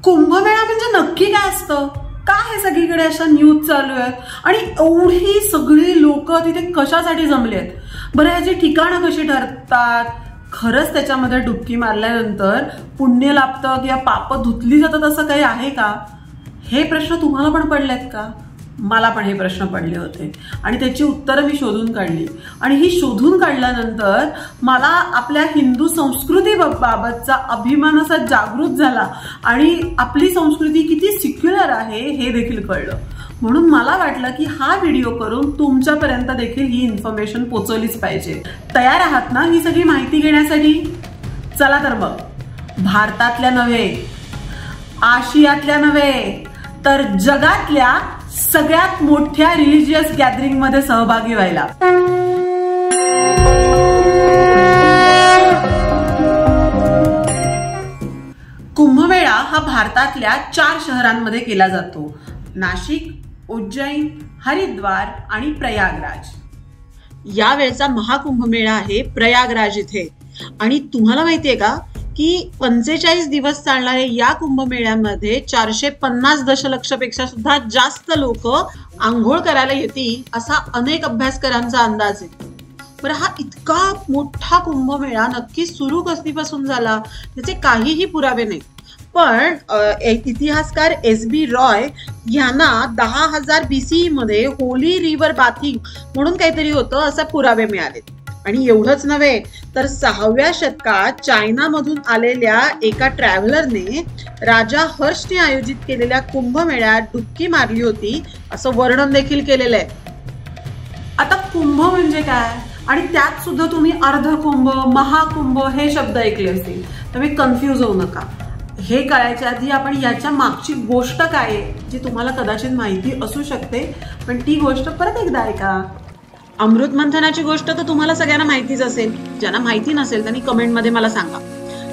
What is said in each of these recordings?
कुंभमेळा म्हणजे नक्की काय असतं? का हे सगळीकडे अशा न्यूज चालू आहेत आणि एवढी सगळी लोक तिथे कशासाठी जमली आहेत? बरं, ह्याची ठिकाणं कशी ठरतात? खरंच त्याच्यामध्ये डुबकी मारल्यानंतर पुण्य लाभतं किंवा पाप धुतली जातात असं काही आहे का? हे प्रश्न तुम्हाला पण पडलेत का? मला पण हे प्रश्न पडले होते आणि त्याची उत्तरं मी शोधून काढली. आणि ही शोधून काढल्यानंतर मला आपल्या हिंदू संस्कृती बाबतचा अभिमान असा जागृत झाला आणि आपली संस्कृती किती सिक्युलर आहे हे देखील कळलं. म्हणून मला वाटलं की हा व्हिडिओ करून तुमच्यापर्यंत देखील ही इन्फॉर्मेशन पोहोचवलीच पाहिजे. तयार आहात ना ही सगळी माहिती घेण्यासाठी? चला तर मग, भारतातल्या नव्हे, आशियातल्या नव्हे, तर जगातल्या सगळ्यात मोठ्या रिलिजियस गॅदरिंग मध्ये सहभागी व्हायला. कुंभमेळा हा भारतातल्या 4 शहरांमध्ये केला जातो: नाशिक, उज्जैन, हरिद्वार आणि प्रयागराज. यावेळचा महाकुंभमेळा आहे प्रयागराज इथे. आणि तुम्हाला माहितीये का की 45 दिवस चालणाऱ्या या कुंभमेळ्यामध्ये 450 दशलक्षपेक्षा सुद्धा जास्त लोक आंघोळ करायला येतील असा अनेक अभ्यासकारांचा अंदाज आहे. बरं, हा इतका मोठा कुंभमेळा नक्की सुरू कधीपासून झाला त्याचे काहीही पुरावे नाही. पण इतिहासकार SB रॉय यांना 10,000 BCE मध्ये होली रिव्हर बाथिंग म्हणून काहीतरी होतं असे पुरावे मिळाले. आणि एवढंच नव्हे तर 6व्या शतकात चायनामधून आलेल्या एका ट्रॅव्हलरने राजा हर्षने आयोजित केलेल्या कुंभमेळ्यात डुबकी मारली होती असं वर्णन देखील केलेलं आहे. आता कुंभ म्हणजे काय आणि त्यात सुद्धा तुम्ही अर्धकुंभ, महाकुंभ हे शब्द ऐकले असतील, तुम्ही कन्फ्यूज होऊ नका. हे कळायच्या आधी आपण याच्या मागची गोष्ट काय आहे जी तुम्हाला कदाचित माहिती असू शकते, पण ती गोष्ट परत एकदा ऐका. अमृत मंथनाची गोष्ट तर तुम्हाला सगळ्यांना माहितीच असेल. ज्यांना माहिती नसेल त्यांनी कमेंटमध्ये मला सांगा.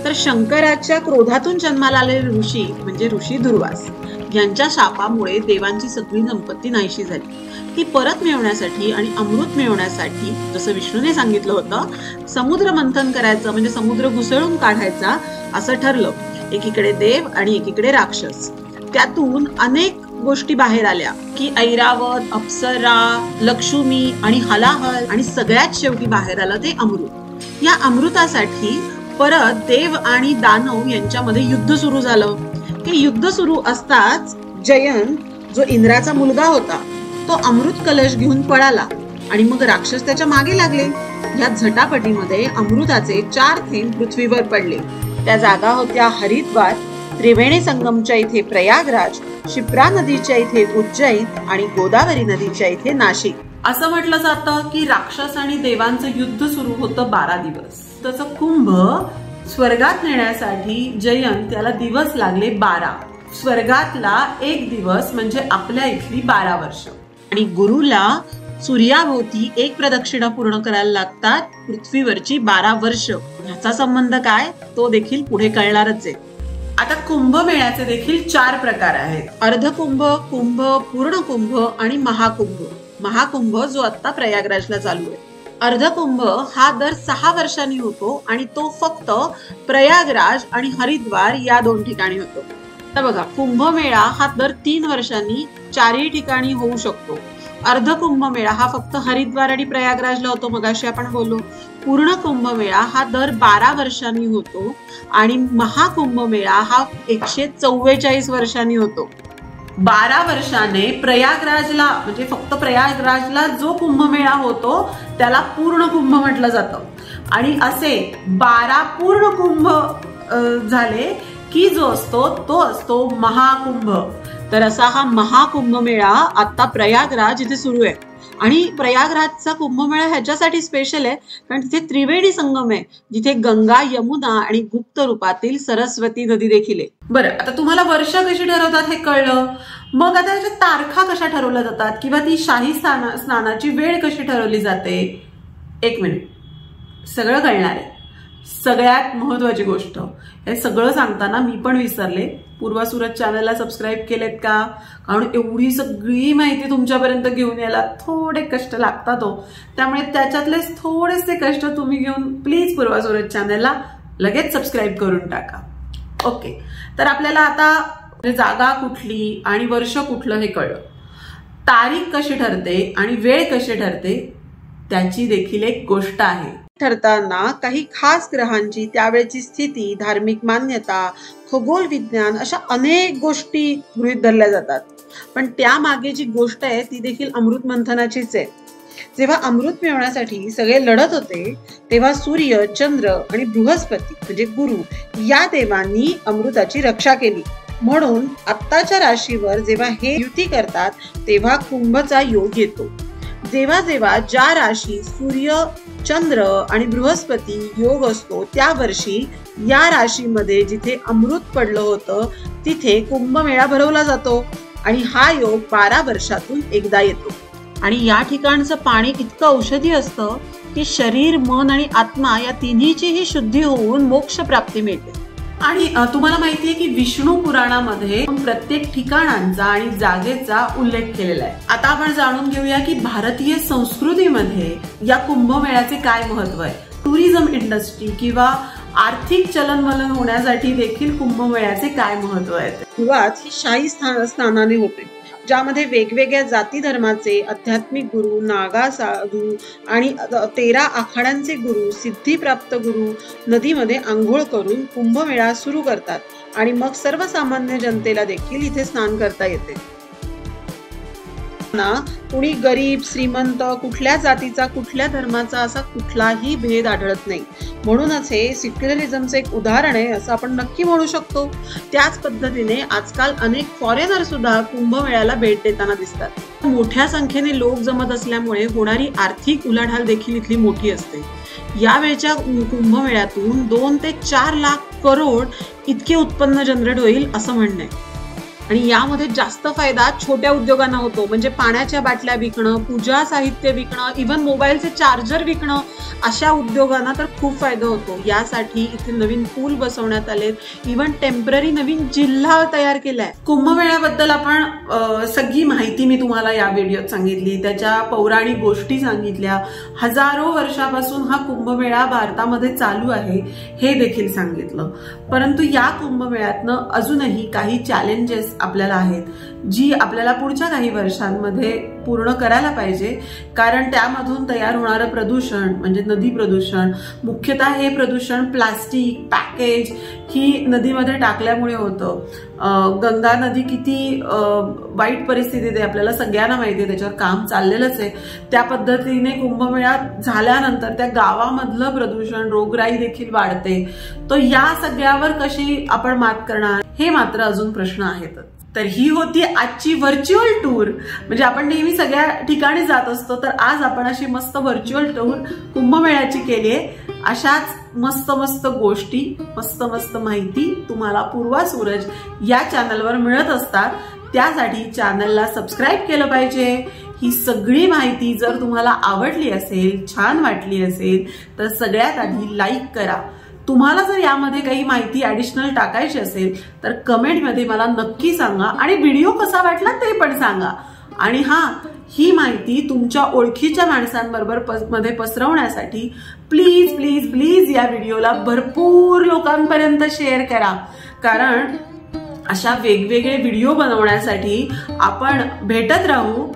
तर शंकराच्या क्रोधातून जन्माला आलेले ऋषी म्हणजे ऋषी दुर्वास यांच्या शापामुळे देवांची सगळी संपत्ती नाहीशी झाली. ती परत मिळवण्यासाठी आणि अमृत मिळवण्यासाठी जसं विष्णूने सांगितलं होतं समुद्र मंथन करायचं म्हणजे समुद्र घुसळून काढायचा असं ठरलं. एकीकडे देव आणि एकीकडे राक्षस. त्यातून अनेक गोष्टी बाहेर आल्या की ऐरावत, अप्सरा, लक्ष्मी आणि हलाहल आणि सगळ्यात शेवटी बाहेर आलं ते अमृत. या अमृतासाठी परत देव आणि दानव यांच्यामध्ये युद्ध सुरू झालं. हे युद्ध सुरू असताच जयंत जो इंद्राचा मुलगा होता तो अमृत कलश घेऊन पळाला आणि मग राक्षस त्याच्या मागे लागले. या झटापटीमध्ये अमृताचे 4 थेंब पृथ्वीवर पडले. त्या जागा होत्या हरिद्वार, त्रिवेणी संगमच्या इथे प्रयागराज, शिप्रा नदीच्या इथे उज्जैन आणि गोदावरी नदीच्या इथे नाशिक. असं म्हटलं जातं की राक्षस आणि देवांचं युद्ध सुरू होतं 12 दिवस. तसं कुंभ स्वर्गात नेण्यासाठी जयंत त्याला दिवस लागले 12. स्वर्गातला 1 दिवस म्हणजे आपल्या इथली 12 वर्ष. आणि गुरुला सूर्याभोवती 1 प्रदक्षिणा पूर्ण करायला लागतात पृथ्वीवरची 12 वर्ष. ह्याचा संबंध काय तो देखील पुढे कळणारच आहे. आता कुंभमेळ्याचे देखील 4 प्रकार आहेत: अर्धकुंभ, कुंभ, पूर्ण कुंभ आणि महाकुंभ. महाकुंभ जो आता प्रयागराजला चालू आहे. अर्धकुंभ हा दर 6 वर्षांनी होतो आणि तो फक्त प्रयागराज आणि हरिद्वार या 2 ठिकाणी होतो. तर बघा, कुंभमेळा हा दर 3 वर्षांनी 4ही ठिकाणी होऊ शकतो. अर्धकुंभमेळा हा फक्त हरिद्वार आणि प्रयागराजला होतो, मगाशी आपण बोललो. पूर्ण कुंभमेळा हा दर 12 वर्षांनी होतो आणि महाकुंभमेळा हा 144 वर्षांनी होतो. 12 वर्षाने प्रयागराजला म्हणजे फक्त प्रयागराजला जो कुंभमेळा होतो त्याला पूर्ण कुंभ म्हटलं जातं. आणि असे 12 पूर्ण कुंभ झाले की जो असतो तो असतो महाकुंभ. तर असा हा महाकुंभमेळा आता प्रयागराज इथे सुरू आहे. आणि प्रयागराजचा कुंभमेळा ह्याच्यासाठी स्पेशल आहे कारण तिथे त्रिवेणी संगम आहे जिथे गंगा, यमुना आणि गुप्त रूपातील सरस्वती नदी देखील आहे. बरं, आता तुम्हाला वर्ष कशी ठरवतात हे कळलं. मग आता याच्या तारखा कशा ठरवल्या जातात किंवा ती शाही स्नानाची वेळ कशी ठरवली जाते? 1 मिनिट, सगळं कळणार आहे. सगळ्यात महत्वाची गोष्ट, हे सगळं सांगताना मी पण विसरले. पूर्वा सूरज चॅनलला सबस्क्राईब केलेत का? कारण एवढी सगळी माहिती तुमच्यापर्यंत घेऊन यायला थोडे कष्ट लागतात. त्यामुळे त्याच्यातले थोडेसे कष्ट तुम्ही घेऊन प्लीज पूर्वा सूरज चॅनलला लगेच सबस्क्राईब करून टाका. ओके, तर आपल्याला आता जागा कुठली आणि वर्ष कुठलं हे कळलं. तारीख कशी ठरते आणि वेळ कशी ठरते त्याची देखील एक गोष्ट आहे. ठरताना काही खास ग्रहांची त्यावेळची स्थिती, धार्मिक मान्यता, खगोल विज्ञान अशा अनेक गोष्टी गृहीत धरल्या जातात. पण त्यामागे जी गोष्ट आहे ती देखील अमृत मंथनाचीच आहे. जेव्हा अमृत मिळवण्यासाठी सगळे लढत होते तेव्हा सूर्य, चंद्र आणि बृहस्पती म्हणजे गुरु या देवांनी अमृताची रक्षा केली. म्हणून आत्ताच्या राशीवर जेव्हा हे युती करतात तेव्हा कुंभचा योग येतो. जेव्हा जेव्हा ज्या राशी सूर्य, चंद्र आणि बृहस्पती योग असतो त्या वर्षी या राशीमध्ये जिथे अमृत पडलं होतं तिथे कुंभमेळा भरवला जातो आणि हा योग 12 वर्षातून एकदा येतो. आणि या ठिकाणचं पाणी इतकं औषधी असतं की शरीर, मन आणि आत्मा या तिन्हीचीही शुद्धी होऊन मोक्ष प्राप्ती मिळते. आणि तुम्हाला माहिती आहे की विष्णू पुराणामध्ये प्रत्येक ठिकाणांचा आणि जागेचा उल्लेख केलेला आहे. आता आपण जाणून घेऊया की भारतीय संस्कृतीमध्ये या कुंभमेळ्याचे काय महत्व आहे. टुरिझम इंडस्ट्री किंवा आर्थिक चलनवलन होण्यासाठी देखील कुंभमेळ्याचे काय महत्व आहे. सुरुवात ही शाही स्नानाने होते ज्यामध्ये वेगवेगळ्या जाती धर्माचे आध्यात्मिक गुरु, नागा साधू आणि 13 आखाड्यांचे गुरु, सिद्धिप्राप्त गुरु नदीमध्ये आंघोळ करून कुंभमेळा सुरू करतात आणि मग सर्वसामान्य जनतेला देखील इथे स्नान करता येते. कुणी गरीब, श्रीमंत, कुठल्या जातीचा, कुठल्या धर्माचा असा कुठलाही भेद आढळत नाही. म्हणूनच हे सेक्युलरिझमचं एक उदाहरण आहे असं आपण नक्की म्हणू शकतो. त्याच पद्धतीने आजकाल अनेक फॉरेनर सुद्धा कुंभमेळ्याला भेट देताना दिसतात. मोठ्या संख्येने लोक जमत असल्यामुळे होणारी आर्थिक उलाढाल देखील इथली मोठी असते. यावेळच्या कुंभमेळ्यातून 2 ते 4 लाख करोड इतके उत्पन्न जनरेट होईल असं म्हणणं आहे. आणि यामध्ये जास्त फायदा छोट्या उद्योगांना होतो. म्हणजे पाण्याच्या बाटल्या विकणं, पूजा साहित्य विकणं, इव्हन मोबाईलचे चार्जर विकणं अशा उद्योगांना तर खूप फायदा होतो. यासाठी इथे नवीन पूल बसवण्यात आलेत. इव्हन टेम्पररी नवीन जिल्हा तयार केलाय. कुंभमेळ्याबद्दल आपण सगळी माहिती मी तुम्हाला या व्हिडिओत सांगितली. त्याच्या पौराणिक गोष्टी सांगितल्या. हजारो वर्षापासून हा कुंभमेळा भारतामध्ये चालू आहे हे देखील सांगितलं. परंतु या कुंभमेळ्यातनं अजूनही काही चॅलेंजेस आपल्याला आहेत जी आपल्याला पुढच्या काही वर्षांमध्ये पूर्ण करायला पाहिजे. कारण त्यामधून तयार होणारं प्रदूषण म्हणजे नदी प्रदूषण, मुख्यतः हे प्रदूषण प्लास्टिक, पॅकेज ही नदीमध्ये टाकल्यामुळे होतं. गंगा नदी किती वाईट परिस्थितीत आहे आपल्याला सगळ्यांना माहिती आहे. त्याच्यावर काम चाललेलंच आहे. त्या पद्धतीने कुंभमेळा झाल्यानंतर त्या गावामधलं प्रदूषण, रोगराई देखील वाढते. तो या सगळ्यावर कशी आपण मात करणार हे मात्र अजून प्रश्न आहेतच. तर ही होती आजची व्हर्च्युअल टूर. म्हणजे आपण नेहमी सगळ्या ठिकाणी जात असतो तर आज आपण अशी मस्त व्हर्च्युअल टूर कुंभमेळ्याची केली आहे. अशाच मस्त मस्त गोष्टी, मस्त मस्त माहिती तुम्हाला पूर्वा सूरज या चॅनलवर मिळत असतात. त्यासाठी चॅनलला सबस्क्राईब केलं पाहिजे. ही सगळी माहिती जर तुम्हाला आवडली असेल, छान वाटली असेल तर सगळ्यात आधी लाईक करा. तुम्हाला जर यामध्ये काही माहिती ॲडिशनल टाकायची असेल तर कमेंटमध्ये मला नक्की सांगा आणि व्हिडिओ कसा वाटला ते पण सांगा. आणि ही माहिती तुमच्या ओळखीच्या माणसांबरोबर मध्ये पसरवण्यासाठी प्लीज प्लीज प्लीज या व्हिडिओला भरपूर लोकांपर्यंत शेअर करा. कारण अशा वेगवेगळे व्हिडिओ बनवण्यासाठी आपण भेटत राहू,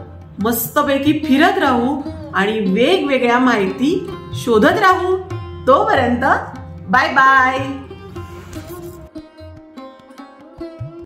मस्तपैकी फिरत राहू आणि वेगवेगळ्या माहिती शोधत राहू. तोपर्यंत बाय बाय.